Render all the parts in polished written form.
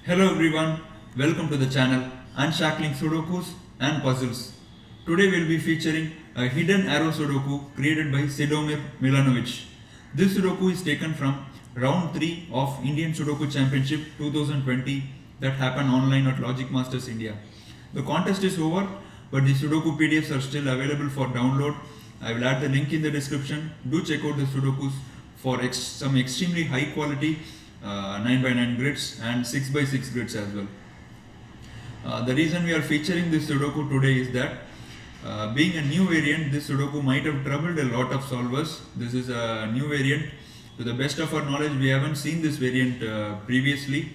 Hello everyone, welcome to the channel Unshackling Sudokus and Puzzles. Today we'll be featuring a Hidden Arrow Sudoku created by Cedomir Milanovic. This Sudoku is taken from round 3 of Indian Sudoku Championship 2020 that happened online at Logic Masters India. The contest is over, but the Sudoku PDFs are still available for download. I will add the link in the description. Do check out the Sudokus for some extremely high quality 9x9 grids and 6x6 grids as well. The reason we are featuring this Sudoku today is that being a new variant, this Sudoku might have troubled a lot of solvers. This is a new variant. To the best of our knowledge, we haven't seen this variant previously.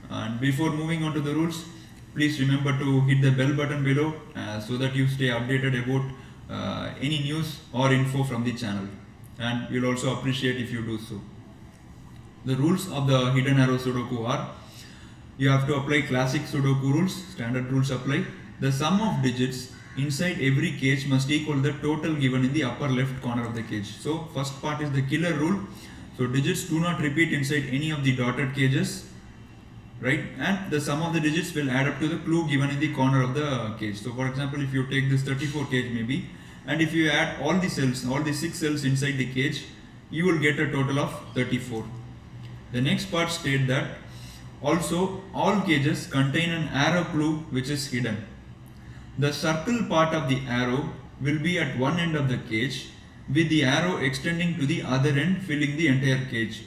And before moving on to the rules, please remember to hit the bell button below so that you stay updated about any news or info from the channel. And we'll also appreciate if you do so. The rules of the Hidden Arrow Sudoku are: you have to apply classic Sudoku rules, standard rules apply. The sum of digits inside every cage must equal the total given in the upper left corner of the cage. So first part is the killer rule. So digits do not repeat inside any of the dotted cages, right? And the sum of the digits will add up to the clue given in the corner of the cage. So for example, if you take this 34 cage maybe, and if you add all the cells, all the 6 cells inside the cage, you will get a total of 34. The next part states that also all cages contain an arrow clue which is hidden. The circle part of the arrow will be at one end of the cage with the arrow extending to the other end, filling the entire cage.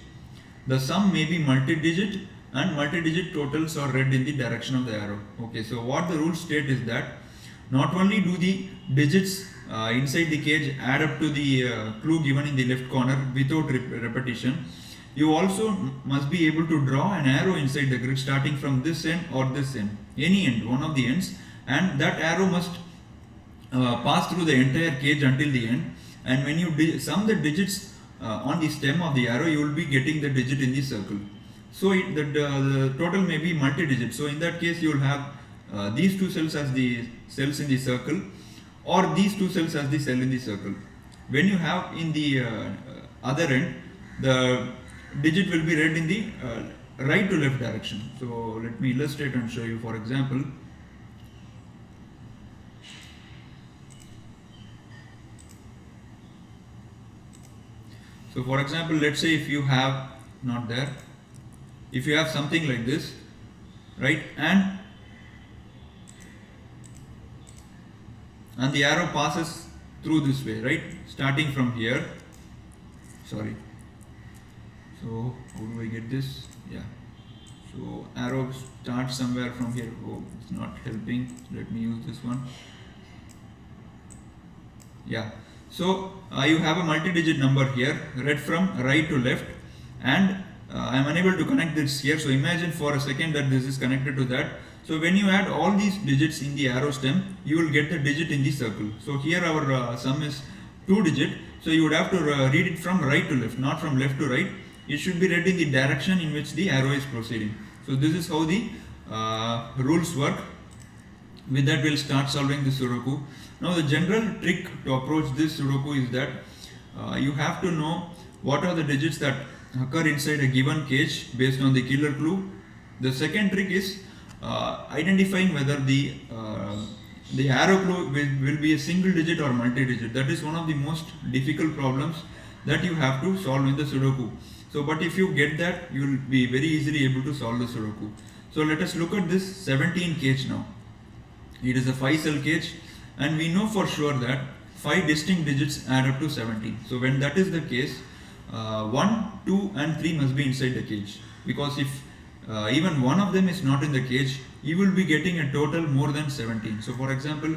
The sum may be multi-digit and multi-digit totals are read in the direction of the arrow. Okay, so what the rules state is that not only do the digits inside the cage add up to the clue given in the left corner without repetition, you also must be able to draw an arrow inside the grid starting from this end or this end, any end, one of the ends, and that arrow must pass through the entire cage until the end. And when you sum the digits on the stem of the arrow, you will be getting the digit in the circle. So the total may be multi-digit. So in that case, you will have these two cells as the cells in the circle, or these two cells as the cell in the circle. When you have in the other end, the digit will be read in the right to left direction. So let me illustrate and show you. For example, let's say if you have not there, if you have something like this, right, and the arrow passes through this way, right, starting from here. Sorry. So how do I get this? Yeah. So arrow starts somewhere from here. Oh, it's not helping. Let me use this one. Yeah. So you have a multi-digit number here, read from right to left, and I am unable to connect this here. So imagine for a second that this is connected to that. So when you add all these digits in the arrow stem, you will get the digit in the circle. So here our sum is 2 digit. So you would have to read it from right to left, not from left to right. It should be read in the direction in which the arrow is proceeding. So this is how the rules work. With that, we'll start solving this Sudoku. Now the general trick to approach this Sudoku is that you have to know what are the digits that occur inside a given cage based on the killer clue. The second trick is identifying whether the arrow clue will be a single digit or multi-digit. That is one of the most difficult problems that you have to solve in the Sudoku. So, but if you get that, you will be very easily able to solve the Sudoku. So let us look at this 17 cage now. It is a 5 cell cage, and we know for sure that 5 distinct digits add up to 17. So when that is the case, 1, 2 and 3 must be inside the cage, because if even one of them is not in the cage, you will be getting a total more than 17. So for example,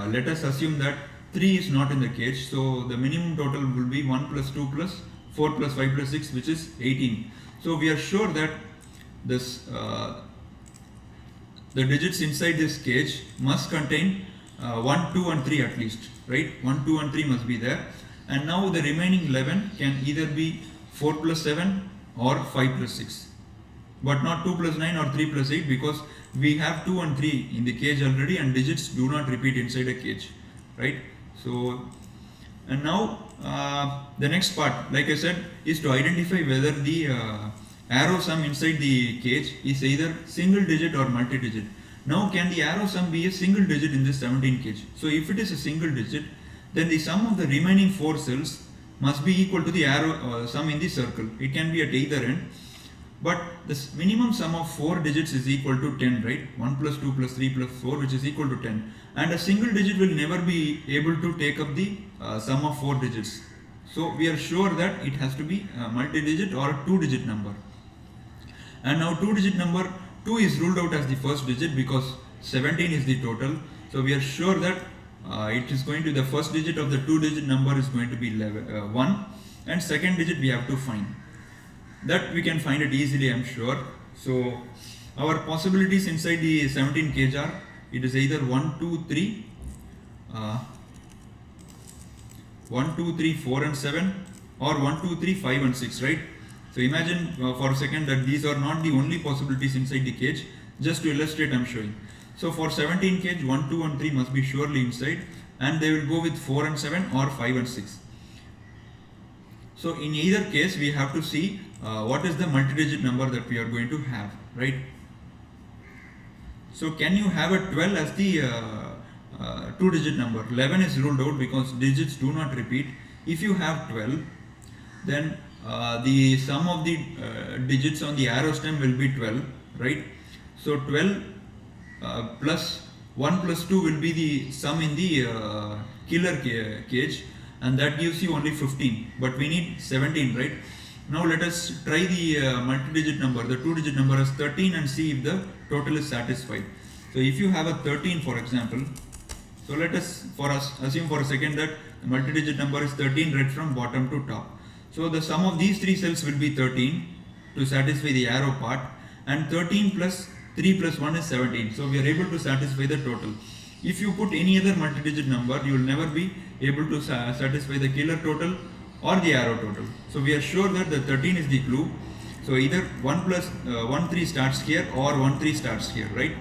let us assume that 3 is not in the cage, so the minimum total will be 1 plus 2 plus 4 plus 5 plus 6, which is 18. So we are sure that this the digits inside this cage must contain 1, 2 and 3 at least, right? 1, 2 and 3 must be there. And now the remaining 11 can either be 4 plus 7 or 5 plus 6. But not 2 plus 9 or 3 plus 8, because we have 2 and 3 in the cage already, and digits do not repeat inside a cage, right? So, and now the next part, like I said, is to identify whether the arrow sum inside the cage is either single digit or multi-digit. Now can the arrow sum be a single digit in this 17 cage? So if it is a single digit, then the sum of the remaining 4 cells must be equal to the arrow sum in the circle. It can be at either end, but the minimum sum of 4 digits is equal to 10, right? 1 plus 2 plus 3 plus 4, which is equal to 10. And a single digit will never be able to take up the sum of 4 digits. So we are sure that it has to be a multi-digit or a 2-digit number. And now 2-digit number 2 is ruled out as the first digit because 17 is the total. So we are sure that it is going to, the first digit of the 2-digit number is going to be 1, and second digit we have to find. That we can find it easily, I am sure. So our possibilities inside the 17 cage are, it is either 1, 2, 3, 1, 2, 3, 4 and 7, or 1, 2, 3, 5 and 6, right? So imagine for a second that these are not the only possibilities inside the cage. Just to illustrate, I am showing. So for 17 cage, 1, 2 and 3 must be surely inside, and they will go with 4 and 7 or 5 and 6. So in either case, we have to see what is the multi-digit number that we are going to have, right? So can you have a 12 as the 2-digit number? 11 is ruled out because digits do not repeat. If you have 12, then the sum of the digits on the arrow stem will be 12, right? So 12 plus 1 plus 2 will be the sum in the killer cage, and that gives you only 15, but we need 17, right? Now let us try the multi-digit number, the 2-digit number as 13, and see if the total is satisfied. So if you have a 13, for example, so let us assume for a second that the multi-digit number is 13 read from bottom to top. So the sum of these 3 cells will be 13 to satisfy the arrow part, and 13 plus 3 plus 1 is 17. So we are able to satisfy the total. If you put any other multi-digit number, you will never be able to satisfy the killer total or the arrow total. So we are sure that the 13 is the clue. So either 1 plus 1 3 starts here or 1 3 starts here, right?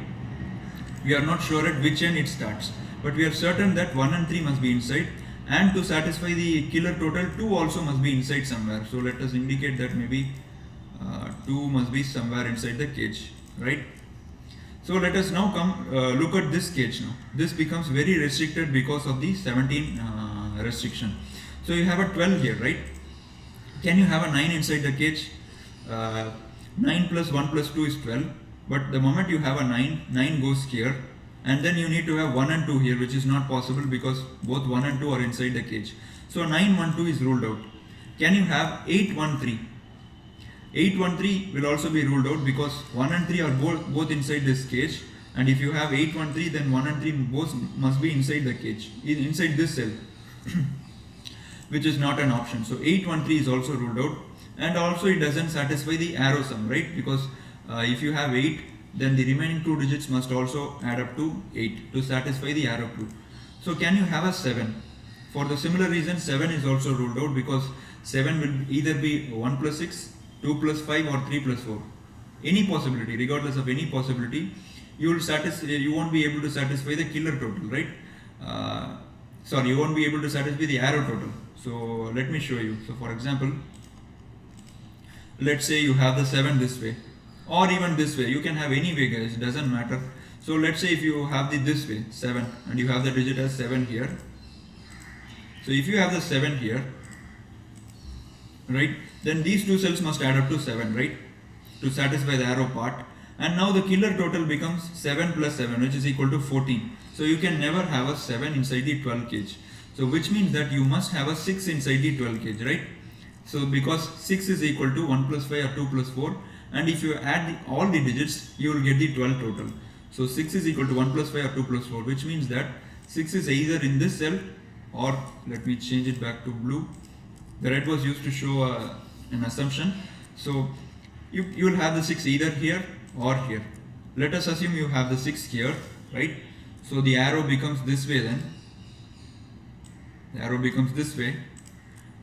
We are not sure at which end it starts, but we are certain that 1 and 3 must be inside, and to satisfy the killer total 2 also must be inside somewhere. So let us indicate that maybe 2 must be somewhere inside the cage, right? So let us now come look at this cage now. This becomes very restricted because of the 17 restriction. So you have a 12 here, right? Can you have a 9 inside the cage? 9 plus 1 plus 2 is 12, but the moment you have a 9, 9 goes here, and then you need to have 1 and 2 here, which is not possible because both 1 and 2 are inside the cage. So 9, 1, 2 is ruled out. Can you have 8, 1, 3? 8, 1, 3 will also be ruled out because 1 and 3 are both inside this cage, and if you have 8, 1, 3, then 1 and 3 both must be inside the cage, inside this cell, which is not an option. So 8, 1, 3 is also ruled out, and also it doesn't satisfy the arrow sum, right? Because if you have 8, then the remaining 2 digits must also add up to 8 to satisfy the arrow clue. So can you have a 7? For the similar reason, 7 is also ruled out because 7 will either be 1 plus 6, 2 plus 5 or 3 plus 4. Any possibility, regardless of any possibility, you won't be able to satisfy the killer total, right? You won't be able to satisfy the arrow total. So let me show you. So for example, let's say you have the 7 this way, or even this way. You can have any way, guys, it doesn't matter. So let's say if you have this way, 7, and you have the digit as 7 here. So if you have the 7 here, right, then these 2 cells must add up to 7, right, to satisfy the arrow part. And now the killer total becomes 7 plus 7, which is equal to 14. So you can never have a 7 inside the 12 cage. So which means that you must have a 6 inside the 12 cage, right? So because 6 is equal to 1 plus 5 or 2 plus 4, and if you add all the digits, you will get the 12 total. So 6 is equal to 1 plus 5 or 2 plus 4, which means that 6 is either in this cell, or let me change it back to blue. The red was used to show an assumption. So you will have the 6 either here or here. Let us assume you have the 6 here, right? So the arrow becomes this way then. The arrow becomes this way.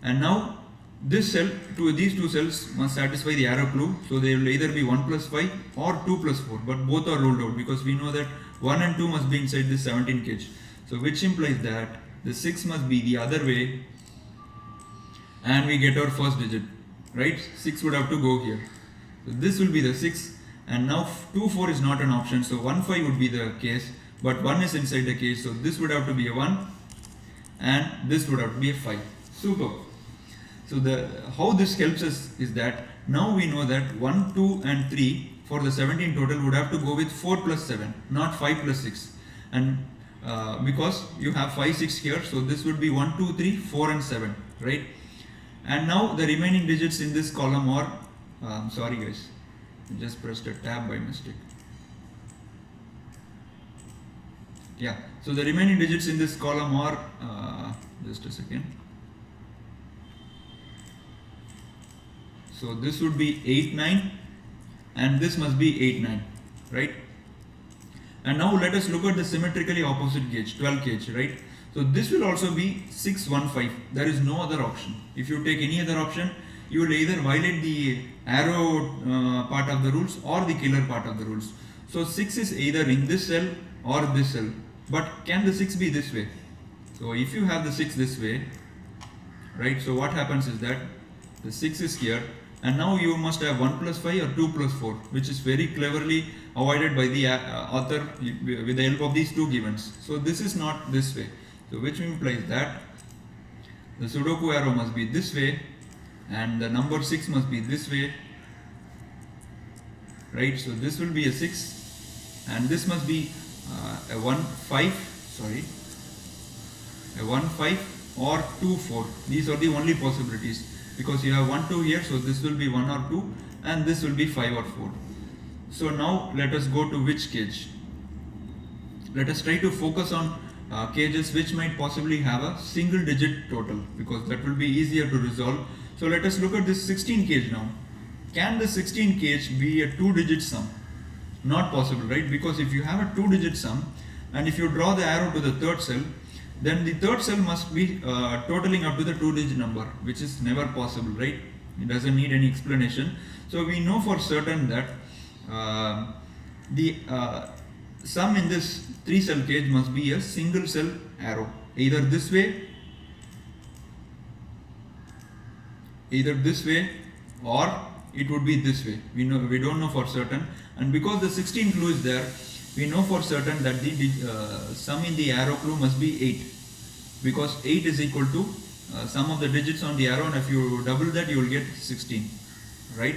And now this cell, these 2 cells must satisfy the arrow clue. So they will either be 1 plus 5 or 2 plus 4. But both are ruled out because we know that 1 and 2 must be inside this 17 cage. So which implies that the 6 must be the other way, and we get our first digit, right? 6 would have to go here. So this will be the 6, and now 2 4 is not an option, so 1 5 would be the case, but 1 is inside the cage, so this would have to be a 1 and this would have to be a 5. Super. So how this helps us is that now we know that 1, 2 and 3 for the 17 total would have to go with 4 plus 7, not 5 plus 6. And because you have 5, 6 here, so this would be 1, 2, 3, 4 and 7, right? And now the remaining digits in this column are, sorry guys, I just pressed a tab by mistake. Yeah, so the remaining digits in this column are, just a second. So this would be 8, 9 and this must be 8, 9, right? And now let us look at the symmetrically opposite gauge, 12 gauge, right? So this will also be 6, 1, 5. There is no other option. If you take any other option, you will either violate the arrow part of the rules or the killer part of the rules. So 6 is either in this cell or this cell. But can the 6 be this way? So if you have the 6 this way, right? So what happens is that the 6 is here, and now you must have 1 plus 5 or 2 plus 4, which is very cleverly avoided by the author with the help of these two givens. So this is not this way. So which implies that the Sudoku arrow must be this way and the number 6 must be this way, right? So this will be a 6 and this must be a 1 5, sorry, a 1 5 or 2 4. These are the only possibilities, because you have 1 2 here, so this will be 1 or 2 and this will be 5 or 4. So now let us go to which cage. Let us try to focus on cages which might possibly have a single digit total, because that will be easier to resolve. So let us look at this 16 cage now. Can the 16 cage be a 2-digit sum? Not possible, right? Because if you have a 2-digit sum and if you draw the arrow to the third cell, then the third cell must be totaling up to the 2-digit number, which is never possible, right? It doesn't need any explanation. So we know for certain that the sum in this 3-cell cage must be a single cell arrow, either this way or it would be this way. We don't know for certain, and because the 16 clue is there, we know for certain that the sum in the arrow clue must be 8, because 8 is equal to sum of the digits on the arrow, and if you double that you will get 16, right?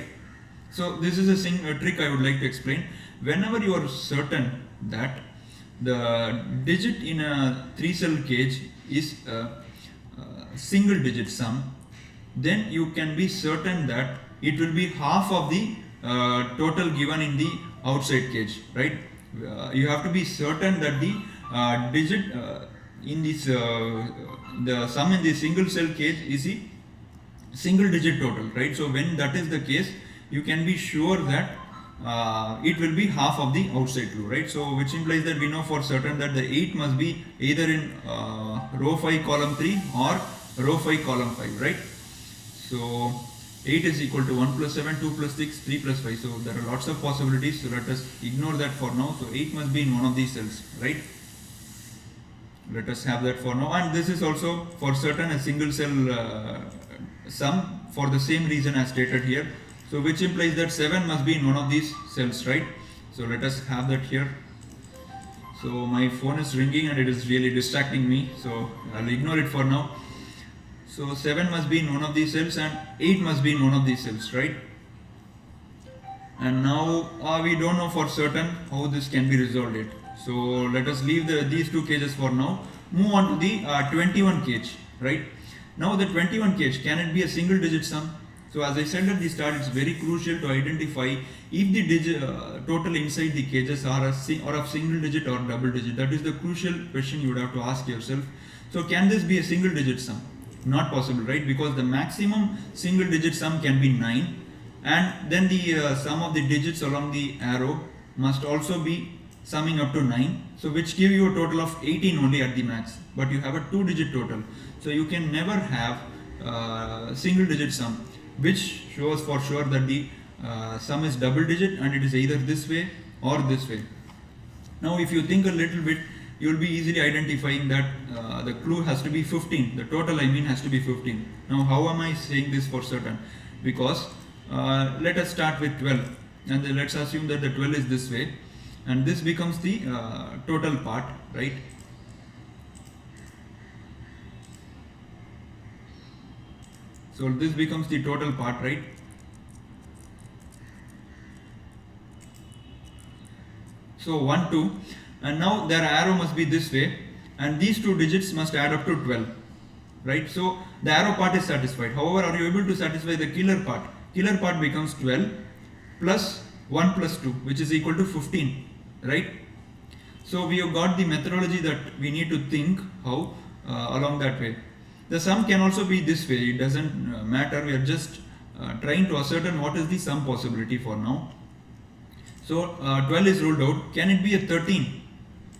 So this is a trick I would like to explain. Whenever you are certain that the digit in a 3-cell cage is a single digit sum, then you can be certain that it will be half of the total given in the outside cage, right? You have to be certain that the digit in this the sum in the single cell cage is the single digit total, right? So when that is the case, you can be sure that it will be half of the outside clue, right? So which implies that we know for certain that the 8 must be either in row 5 column 3 or row 5 column 5, right? So 8 is equal to 1 plus 7, 2 plus 6, 3 plus 5. So there are lots of possibilities. So let us ignore that for now. So 8 must be in one of these cells, right? Let us have that for now. And this is also for certain a single cell sum for the same reason as stated here. So which implies that 7 must be in one of these cells, right? So let us have that here. So my phone is ringing and it is really distracting me. So I'll ignore it for now. So 7 must be in one of these cells and 8 must be in one of these cells, right? And now we don't know for certain how this can be resolved yet. So let us leave these two cages for now. Move on to the 21 cage, right? Now the 21 cage, can it be a single digit sum? So as I said at the start, it's very crucial to identify if the digit, total inside the cages are of single digit or double digit. That is the crucial question you would have to ask yourself. So can this be a single digit sum? Not possible, right? Because the maximum single digit sum can be 9, and then the sum of the digits along the arrow must also be summing up to 9, so which give you a total of 18 only at the max, but you have a 2-digit total, so you can never have single digit sum, which shows for sure that the sum is double digit and it is either this way or this way. Now if you think a little bit, you will be easily identifying that the clue has to be 15, the total I mean has to be 15. Now how am I saying this for certain? Because let us start with 12, and then let's assume that the 12 is this way, and this becomes the total part, right? So this becomes the total part, right? So 1, 2, and now their arrow must be this way, and these two digits must add up to 12, right? So the arrow part is satisfied. However, are you able to satisfy the killer part? Killer part becomes 12 plus 1 plus 2, which is equal to 15, right? So we have got the methodology that we need to think how along that way. The sum can also be this way, it doesn't matter, we are just trying to ascertain what is the sum possibility for now. So 12 is ruled out. Can it be a 13?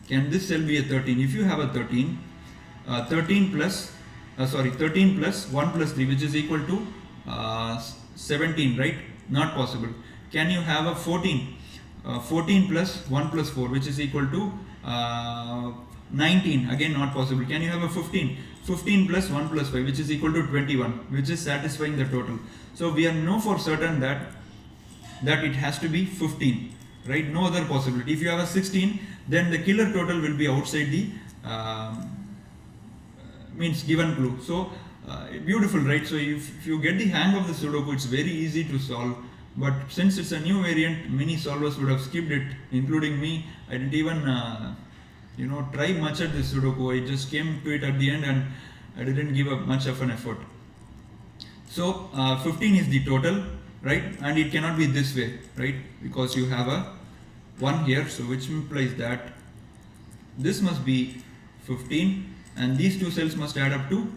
Can this cell be a 13? If you have a 13, 13 plus 1 plus 3, which is equal to 17, right? Not possible. Can you have a 14? 14 plus 1 plus 4, which is equal to 19, again not possible. Can you have a 15? 15 plus 1 plus 5, which is equal to 21, which is satisfying the total. So we know for certain that it has to be 15, right? No other possibility. If you have a 16, then the killer total will be outside the means given clue. So beautiful, right? So if you get the hang of the Sudoku, it's very easy to solve. But since it's a new variant, many solvers would have skipped it, including me. I didn't even try much at this Sudoku. I just came to it at the end and I didn't give up much of an effort. So 15 is the total, right? And it cannot be this way, right? Because you have a 1 here, so which implies that this must be 15 and these two cells must add up to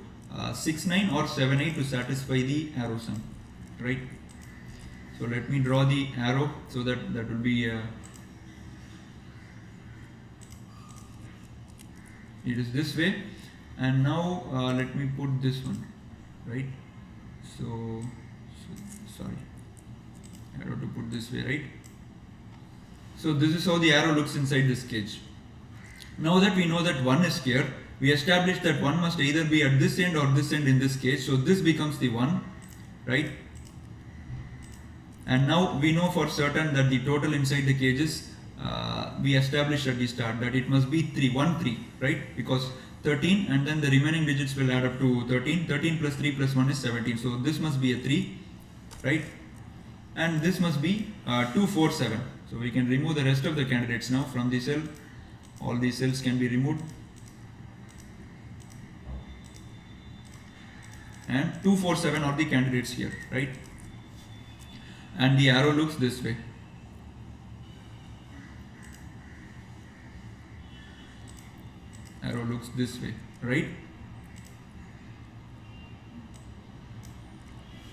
6, 9 or 7, 8 to satisfy the arrow sum, right? So let me draw the arrow so that will be it is this way, and now let me put this one, right? So sorry, I have to put this way, right? So this is how the arrow looks inside this cage. Now that we know that 1 is here, we established that 1 must either be at this end or this end in this cage. So this becomes the 1, right? And now we know for certain that the total inside the cages we established at the start that it must be 3, 1, 3, right? Because 13 and then the remaining digits will add up to 13. 13 plus 3 plus 1 is 17. So this must be a 3, right? And this must be 2, 4, 7. So we can remove the rest of the candidates now from the cell. All these cells can be removed. And 2, 4, 7 are the candidates here, right? And the arrow looks this way. Arrow looks this way, right?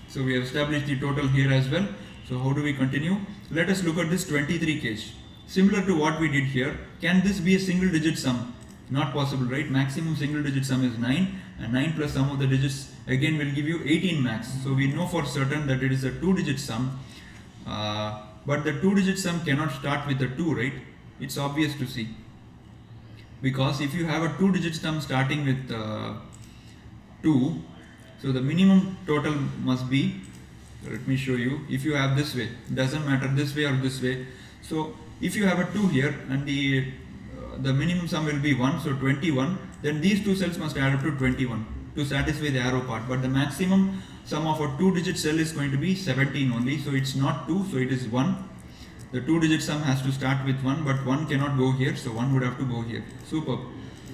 So we have established the total here as well. So how do we continue? Let us look at this 23 cage. Similar to what we did here, can this be a single digit sum? Not possible, right? Maximum single digit sum is 9, and 9 plus sum of the digits again will give you 18 max. So we know for certain that it is a 2-digit sum, but the 2-digit sum cannot start with a 2, right? It's obvious to see, because if you have a 2-digit sum starting with 2, so the minimum total must be, let me show you, if you have this way, doesn't matter this way or this way. So if you have a 2 here and the minimum sum will be 1, so 21, then these two cells must add up to 21 to satisfy the arrow part. But the maximum sum of a 2-digit cell is going to be 17 only, so it's not 2, so it is 1. The 2-digit sum has to start with 1, but 1 cannot go here, so 1 would have to go here. Superb.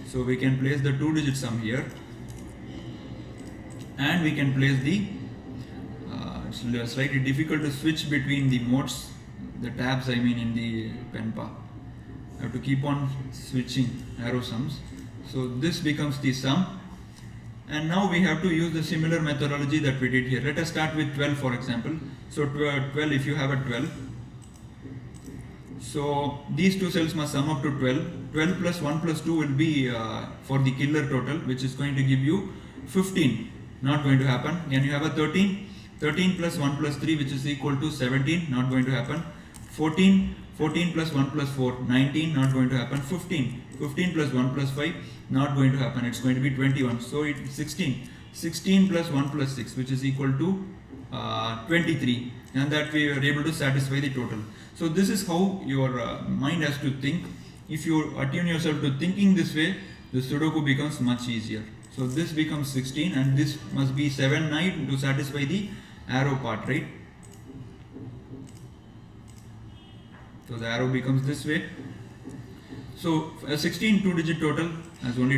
So we can place the 2-digit sum here, and we can place the it's slightly difficult to switch between the modes, the tabs I mean in the pen pal. I have to keep on switching arrow sums. So this becomes the sum, and now we have to use the similar methodology that we did here. Let us start with 12 for example. So 12, if you have a 12, so these two cells must sum up to 12. 12 plus 1 plus 2 will be for the killer total, which is going to give you 15. Not going to happen. Can you have a 13? 13 plus 1 plus 3, which is equal to 17. Not going to happen. 14. 14 plus 1 plus 4, 19. Not going to happen. 15. 15 plus 1 plus 5. Not going to happen. It's going to be 21. So it's 16. 16 plus 1 plus 6, which is equal to 23. and that we are able to satisfy the total. So this is how your mind has to think. If you attune yourself to thinking this way, the Sudoku becomes much easier. So this becomes 16 and this must be 7, 9 to satisfy the arrow part, right? So the arrow becomes this way. So a 16 two-digit total has only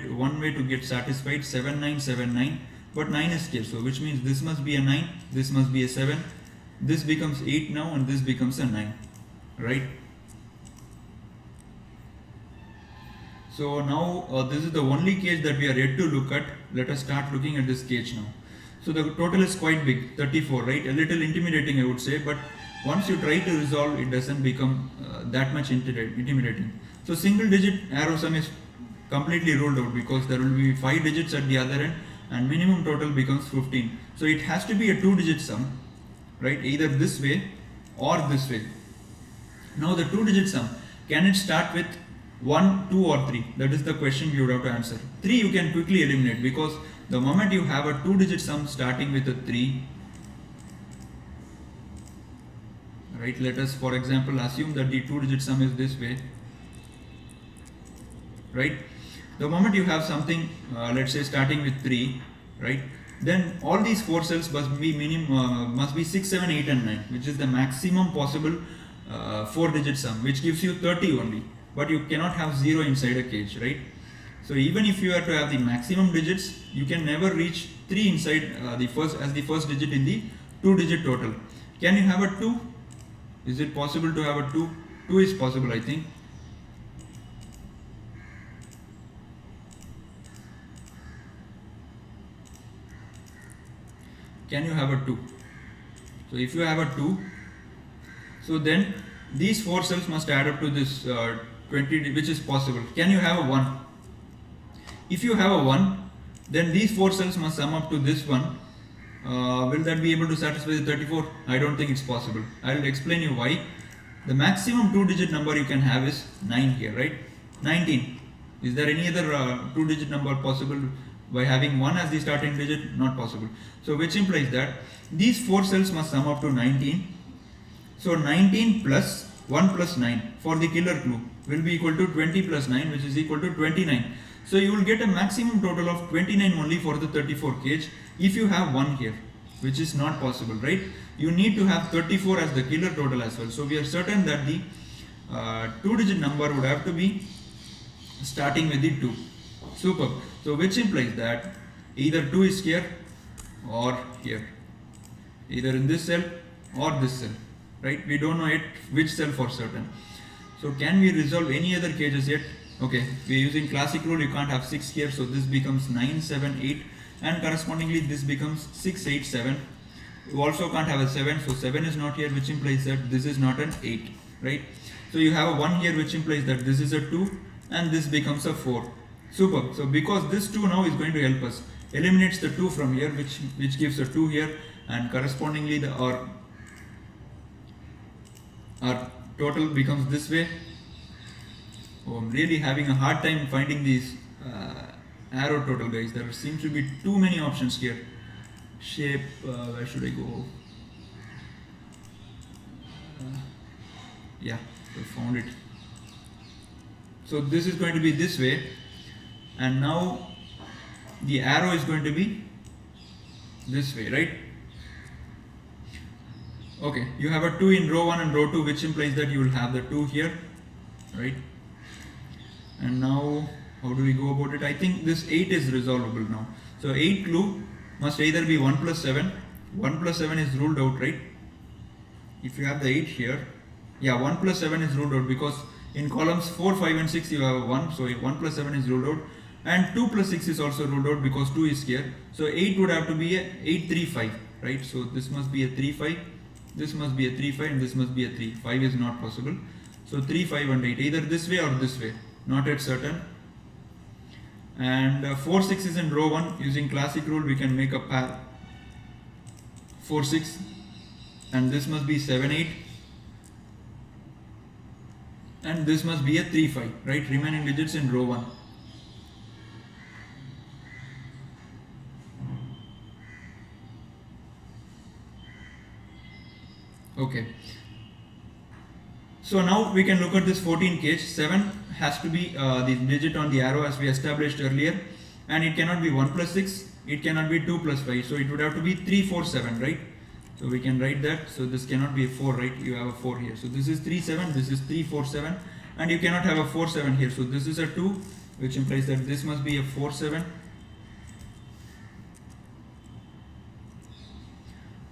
one way to get satisfied, 7, 9, 7, 9. But 9 is here, so which means this must be a 9, this must be a 7. This becomes 8 now and this becomes a 9, right? So now this is the only cage that we are yet to look at. Let us start looking at this cage now. So the total is quite big, 34, right? A little intimidating, I would say, but once you try to resolve, it doesn't become that much intimidating. So single digit arrow sum is completely ruled out because there will be 5 digits at the other end and minimum total becomes 15. So it has to be a 2-digit sum, right? Either this way or this way. Now the 2-digit sum, can it start with 1, 2 or 3? That is the question you would have to answer. 3 you can quickly eliminate because the moment you have a 2-digit sum starting with a 3, right? Let us for example assume that the 2-digit sum is this way, right? The moment you have something, let's say starting with 3, right? Then all these 4 cells must be 6, 7, 8 and 9, which is the maximum possible 4-digit sum, which gives you 30 only. But you cannot have 0 inside a cage, right? So even if you are to have the maximum digits, you can never reach 3 inside the first digit in the 2-digit total. Can you have a 2? Is it possible to have a 2? 2 is possible, I think. Can you have a 2? So if you have a 2, so then these 4 cells must add up to this 20, which is possible. Can you have a 1? If you have a 1, then these 4 cells must sum up to this one. Will that be able to satisfy the 34? I don't think it's possible. I will explain you why. The maximum 2-digit number you can have is 9 here, right? 19. Is there any other 2-digit number possible by having 1 as the starting digit? Not possible. So which implies that these 4 cells must sum up to 19. So 19 plus 1 plus 9 for the killer clue will be equal to 20 plus 9, which is equal to 29. So you will get a maximum total of 29 only for the 34 cage if you have 1 here, which is not possible, right? You need to have 34 as the killer total as well. So we are certain that the 2-digit number would have to be starting with the 2. Superb. So which implies that either 2 is here or here, either in this cell or this cell, right? We don't know yet which cell for certain. So can we resolve any other cages yet? Okay, we are using classic rule, you can't have 6 here, so this becomes 9, 7, 8 and correspondingly this becomes 6, 8, 7. You also can't have a 7, so 7 is not here, which implies that this is not an 8, right? So you have a 1 here, which implies that this is a 2 and this becomes a 4. Super. So because this 2 now is going to help us, eliminates the 2 from here, which gives a 2 here, and correspondingly our total becomes this way. Oh, I'm really having a hard time finding these arrow total, guys. There seems to be too many options here. Shape, where should I go? Yeah, I found it. So this is going to be this way, and now the arrow is going to be this way, right? Okay, you have a 2 in row 1 and row 2, which implies that you will have the 2 here, right? And now how do we go about it? I think this 8 is resolvable now. So 8 clue must either be 1 plus 7. 1 plus 7 is ruled out, right? If you have the 8 here, yeah, 1 plus 7 is ruled out because in columns 4, 5 and 6 you have 1. So 1 plus 7 is ruled out. And 2 plus 6 is also ruled out because 2 is here. So 8 would have to be a 8, 3, 5, right? So this must be a 3, 5. This must be a 3, 5 and this must be a 3. 5 is not possible. So 3, 5 and 8, either this way or this way. Not yet certain. And 4, 6 is in row 1. Using classic rule, we can make a pair 4, 6, and this must be 7, 8, and this must be a 3, 5, right? Remaining digits in row 1. Okay. So now we can look at this 14 cage. 7 has to be the digit on the arrow as we established earlier, and it cannot be 1 plus 6, it cannot be 2 plus 5, so it would have to be 3, 4, 7, right? So we can write that. So this cannot be a 4, right? You have a 4 here. So this is 3, 7, this is 3, 4, 7, and you cannot have a 4, 7 here. So this is a 2, which implies that this must be a 4, 7.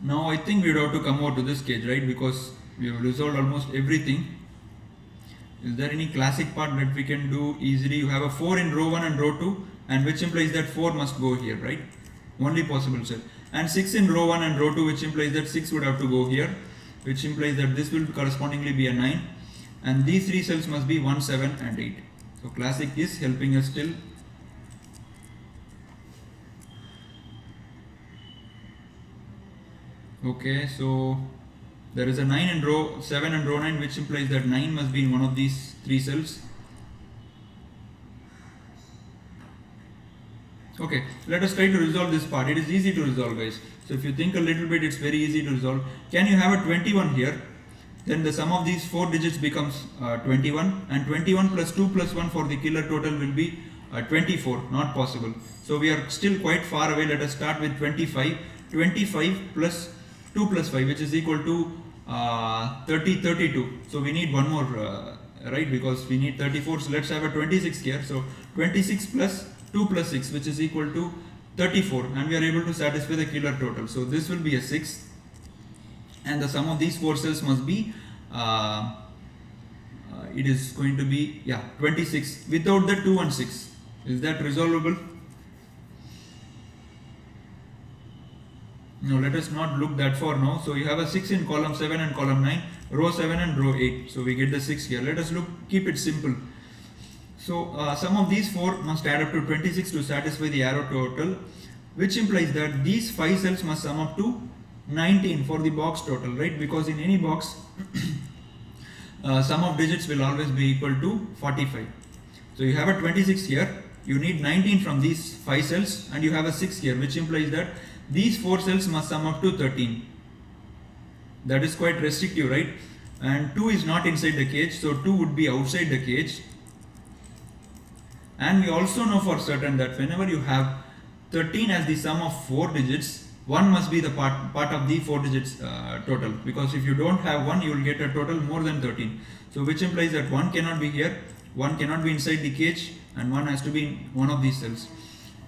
Now I think we would have to come over to this cage, right? Because we have resolved almost everything. Is there any classic part that we can do easily? You have a 4 in row 1 and row 2, and which implies that 4 must go here, right? Only possible cell. And 6 in row 1 and row 2, which implies that 6 would have to go here, which implies that this will correspondingly be a 9. And these 3 cells must be 1, 7 and 8. So classic is helping us still. Okay, so there is a 9 in row 7 and row 9, which implies that 9 must be in one of these 3 cells. Okay, let us try to resolve this part. It is easy to resolve, guys. So if you think a little bit, it's very easy to resolve. Can you have a 21 here? Then the sum of these 4 digits becomes 21, and 21 plus 2 plus 1 for the killer total will be 24. Not possible. So we are still quite far away. Let us start with 25. 25 plus 2 plus 5, which is equal to 32. So we need one more, right? Because we need 34. So let's have a 26 here. So 26 plus 2 plus 6, which is equal to 34, and we are able to satisfy the killer total. So this will be a 6, and the sum of these 4 cells must be it is going to be 26 without the 2 and 6. Is that resolvable? No, let us not look that far now. So you have a 6 in column 7 and column 9, row 7 and row 8. So we get the 6 here. Let us keep it simple. So sum of these 4 must add up to 26 to satisfy the arrow total, which implies that these 5 cells must sum up to 19 for the box total, right? Because in any box, sum of digits will always be equal to 45. So you have a 26 here, you need 19 from these 5 cells, and you have a 6 here, which implies that these 4 cells must sum up to 13. That is quite restrictive, right? And 2 is not inside the cage, so 2 would be outside the cage. And we also know for certain that whenever you have 13 as the sum of 4 digits, 1 must be the part of the 4 digits total. Because if you don't have 1, you will get a total more than 13. So which implies that 1 cannot be here, 1 cannot be inside the cage, and 1 has to be in one of these cells.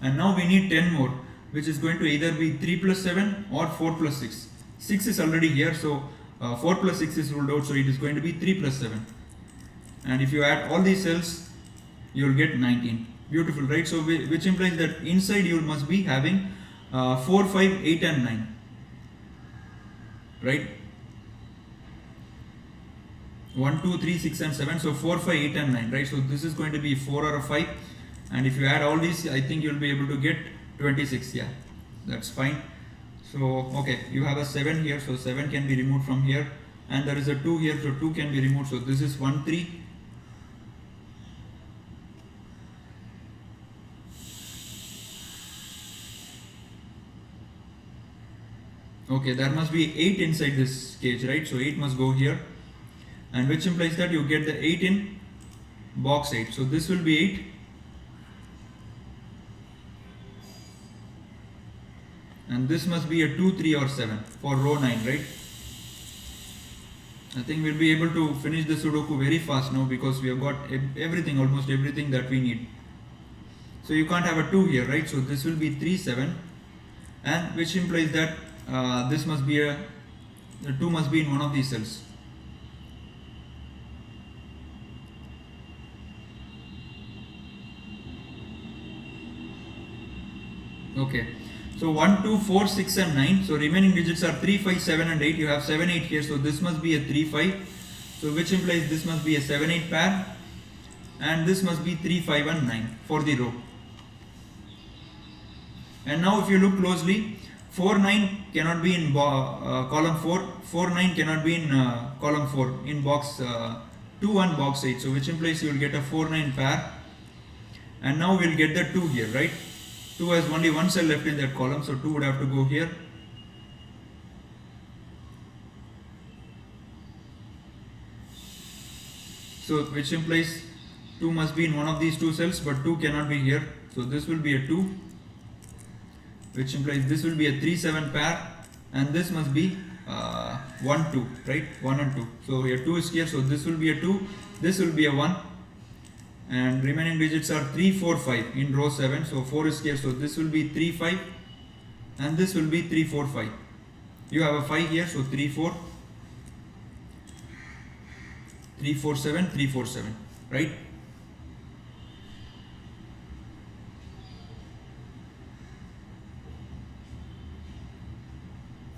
And now we need 10 more, which is going to either be 3 plus 7 or 4 plus 6. 6 is already here, so 4 plus 6 is ruled out, so it is going to be 3 plus 7. And if you add all these cells, you will get 19. Beautiful, right? So which implies that inside you must be having 4, 5, 8 and 9, right? 1, 2, 3, 6 and 7. So 4, 5, 8 and 9, right? So this is going to be 4 or a 5, and if you add all these, I think you will be able to get 26. Yeah, that's fine. So okay, you have a 7 here, so 7 can be removed from here, and there is a 2 here, so 2 can be removed. So this is 1, 3. Okay, there must be 8 inside this cage, right? So 8 must go here, and which implies that you get the 8 in box 8. So this will be 8, and this must be a 2, 3 or 7 for row 9, right? I think we'll be able to finish the Sudoku very fast now because we have got everything, almost everything that we need. So you can't have a 2 here, right? So this will be 3, 7, and which implies that this must be the 2 must be in one of these cells. Okay, so 1, 2, 4, 6 and 9. So remaining digits are 3, 5, 7 and 8. You have 7, 8 here, so this must be a 3, 5. So which implies this must be a 7, 8 pair, and this must be 3, 5 and 9 for the row. And now if you look closely, 4, 9 cannot be in column 4, 4, 9 cannot be in column 4 in box 2 and box 8. So which implies you will get a 4, 9 pair, and now we will get the 2 here, right? 2 has only one cell left in that column, so 2 would have to go here. So which implies 2 must be in one of these two cells, but 2 cannot be here. So this will be a 2, which implies this will be a 3-7 pair, and this must be 1 2, right? 1 and 2. So here 2 is here, so this will be a 2, this will be a 1, and remaining digits are 3 4 5 in row 7. So 4 is here, so this will be 3 5, and this will be 3 4 5. You have a 5 here, so 3 4 3 4 7 3 4 7, right?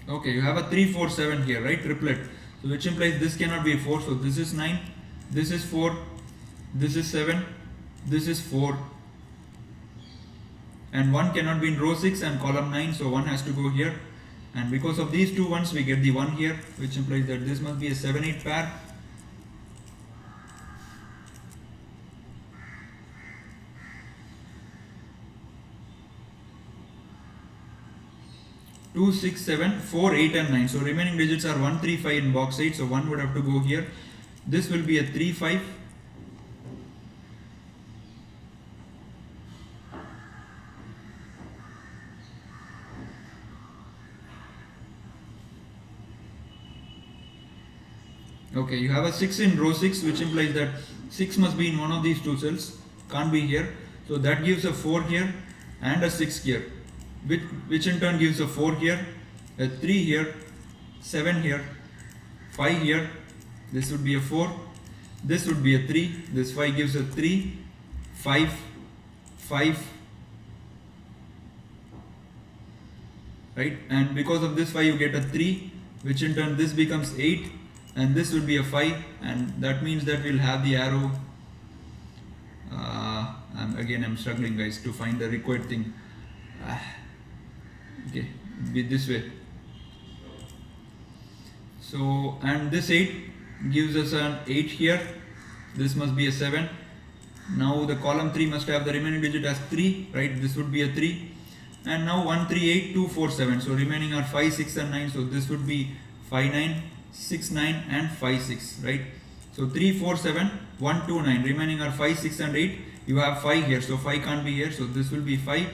Okay, you have a 3 4 7 here, right? Triplet. So which implies this cannot be a 4. So this is 9, this is 4, this is 7, this is 4, and 1 cannot be in row 6 and column 9, so 1 has to go here. And because of these two ones, we get the 1 here, which implies that this must be a 7-8 pair. Two, 6, 7, 4, 8 and 9. So remaining digits are 1, 3, 5 in box 8. So 1 would have to go here. This will be a 3, 5. Okay, you have a 6 in row 6, which implies that 6 must be in one of these two cells. Can't be here. So that gives a 4 here and a 6 here, which in turn gives a 4 here, a 3 here, 7 here, 5 here. This would be a 4, this would be a 3, this 5 gives a 3, 5, 5, right? And because of this 5 you get a 3, which in turn this becomes 8, and this will be a 5, and that means that we'll have the arrow. I'm struggling, guys, to find the required thing. Okay, be this way. So, and this 8 gives us an 8 here, this must be a 7. Now the column 3 must have the remaining digit as 3, right? This would be a 3. And now 1 3 8 2 4 7. So remaining are 5 6 and 9. So this would be 5 9 6 9 and 5 6, right? So 3 4 7 1 2 9. Remaining are 5 6 and 8. You have 5 here, so 5 can't be here. So this will be 5,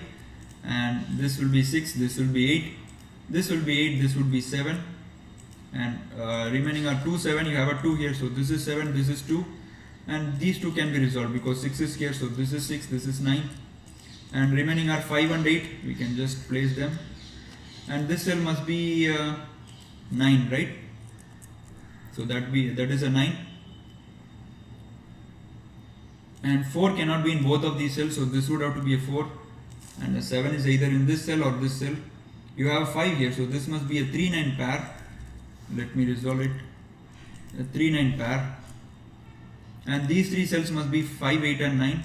and this will be 6. This will be 8. This will be 8. This would be 7. And remaining are 2 7. You have a 2 here, so this is 7. This is 2. And these two can be resolved because 6 is here, so this is 6, this is 9, and remaining are 5 and 8. We can just place them, and this cell must be 9, right? So that is a 9, and 4 cannot be in both of these cells, so this would have to be a 4, and a 7 is either in this cell or this cell. You have 5 here, so this must be a 3 9 pair. Let me resolve it. A 3 9 pair. And these three cells must be 5 8 and 9.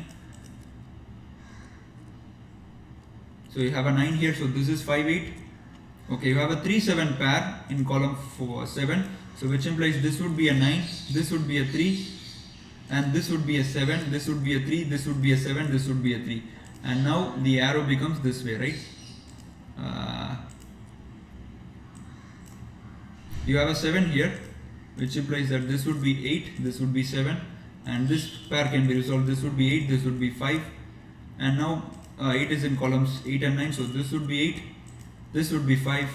So you have a 9 here, so this is 5 8. Okay, you have a 3 7 pair in column 7, so which implies this would be a 9, this would be a 3, and this would be a 7, this would be a 3, this would be a 7, this would be a 3. And now the arrow becomes this way, right? You have a 7 here, which implies that this would be 8, this would be 7, and this pair can be resolved. This would be 8, this would be 5, and now 8 is in columns 8 and 9, so this would be 8, this would be 5,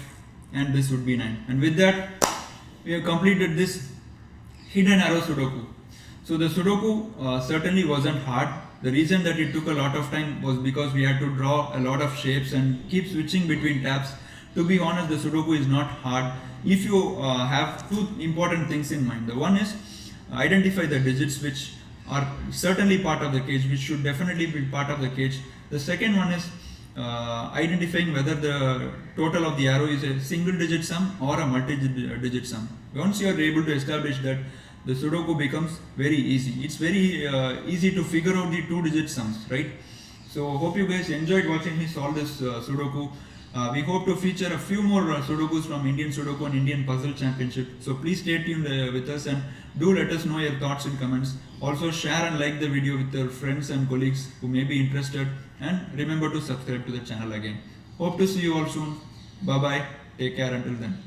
and this would be 9. And with that, we have completed this hidden arrow Sudoku. So the Sudoku certainly wasn't hard. The reason that it took a lot of time was because we had to draw a lot of shapes and keep switching between tabs. To be honest, the Sudoku is not hard if you have two important things in mind. The one is identify the digits which are certainly part of the cage, which should definitely be part of the cage. The second one is identifying whether the total of the arrow is a single digit sum or a multi-digit sum. Once you are able to establish that, the Sudoku becomes very easy. It's very easy to figure out the 2-digit sums, right? So hope you guys enjoyed watching me solve this Sudoku. We hope to feature a few more Sudokus from Indian Sudoku and Indian Puzzle Championship. So please stay tuned with us, and do let us know your thoughts in comments. Also share and like the video with your friends and colleagues who may be interested, and remember to subscribe to the channel again. Hope to see you all soon. Bye bye. Take care until then.